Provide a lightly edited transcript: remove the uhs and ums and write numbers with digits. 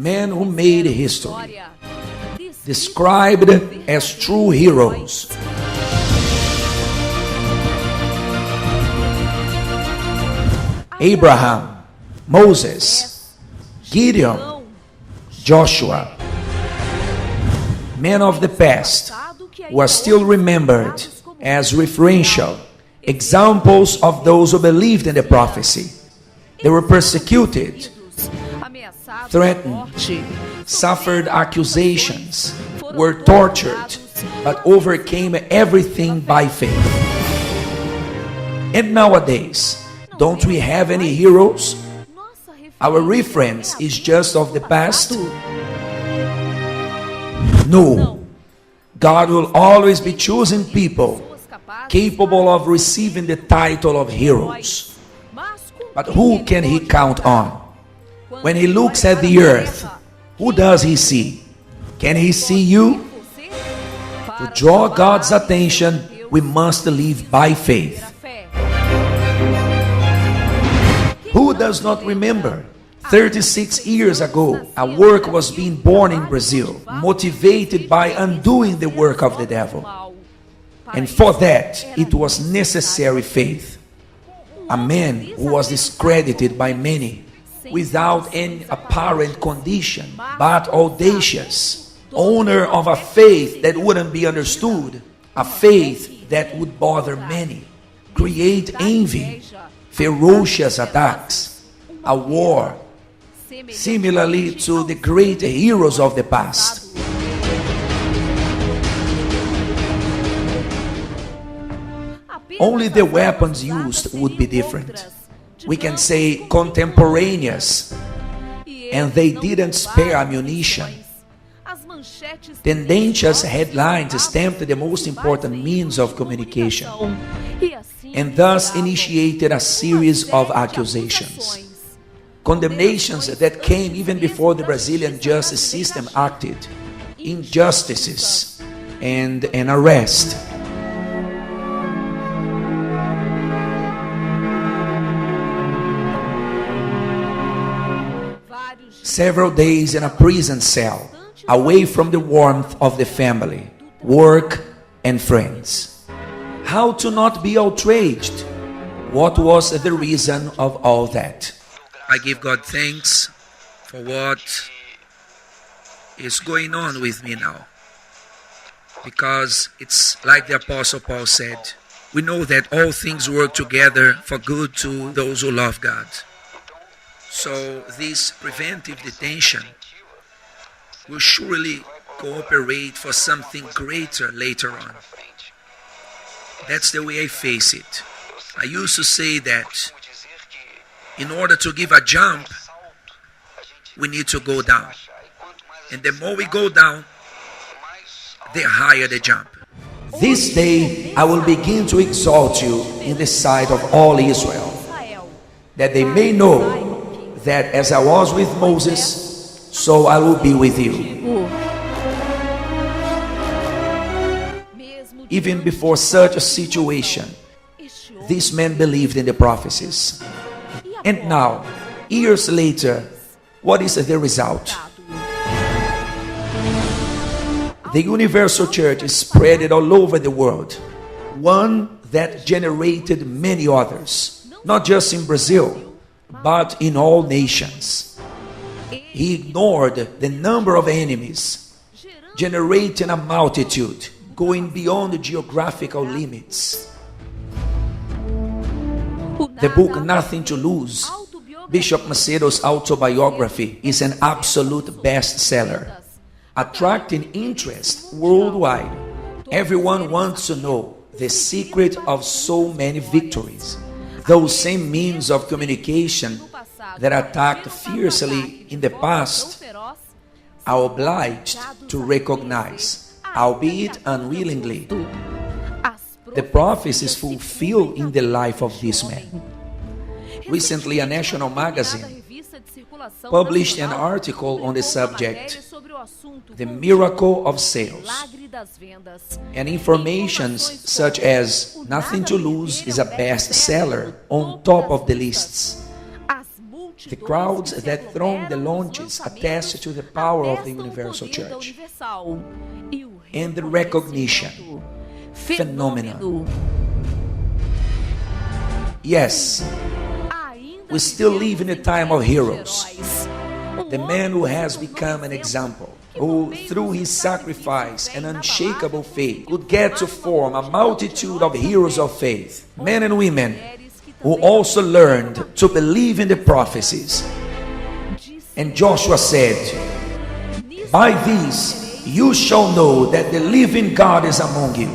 men who made history, described as true heroes. Abraham, Moses, Gideon, Joshua, men of the past who are still remembered as referential examples of those who believed in the prophecy. They were persecuted, threatened, suffered accusations, were tortured, but overcame everything by faith. And nowadays, don't we have any heroes? Our reference is just of the past? No. God will always be choosing people capable of receiving the title of heroes. But who can he count on? When he looks at the earth, who does he see? Can he see you? To draw God's attention, we must live by faith. Who does not remember? 36 years ago, a work was being born in Brazil, motivated by undoing the work of the devil. And for that, it was necessary faith. A man who was discredited by many, without any apparent condition, but audacious, owner of a faith that wouldn't be understood, a faith that would bother many, create envy, ferocious attacks, a war, similarly to the great heroes of the past. Only the weapons used would be different. We can say contemporaneous, and they didn't spare ammunition. Tendentious headlines stamped the most important means of communication, and thus initiated a series of accusations. Condemnations that came even before the Brazilian justice system acted, injustices, and an arrest. Several days in a prison cell, away from the warmth of the family, work, and friends. How to not be outraged? What was the reason of all that? I give God thanks for what is going on with me now. Because it's like the Apostle Paul said, we know that all things work together for good to those who love God. So this preventive detention will surely cooperate for something greater later on. That's the way I face it. I used to say that in order to give a jump, we need to go down. And the more we go down, the higher the jump. This day I will begin to exalt you in the sight of all Israel, that they may know that as I was with Moses, so I will be with you. Even before such a situation, this man believed in the prophecies. And now, years later, what is the result? The universal church is spread all over the world, one that generated many others, not just in Brazil, but in all nations. He ignored the number of enemies, generating a multitude, going beyond the geographical limits. The book Nothing to Lose, Bishop Macedo's autobiography, is an absolute bestseller, attracting interest worldwide. Everyone wants to know the secret of so many victories. Those same means of communication that attacked fiercely in the past are obliged to recognize, albeit unwillingly, the prophecies fulfilled in the life of this man. Recently, a national magazine published an article on the subject, The Miracle of Sales, and informations such as Nothing to Lose is a bestseller on top of the lists. The crowds that thronged the launches attest to the power of the Universal Church and the recognition phenomenon. Yes, we still live in a time of heroes. The man who has become an example, who through his sacrifice and unshakable faith could get to form a multitude of heroes of faith, men and women who also learned to believe in the prophecies. And Joshua said, "By these you shall know that the living God is among you,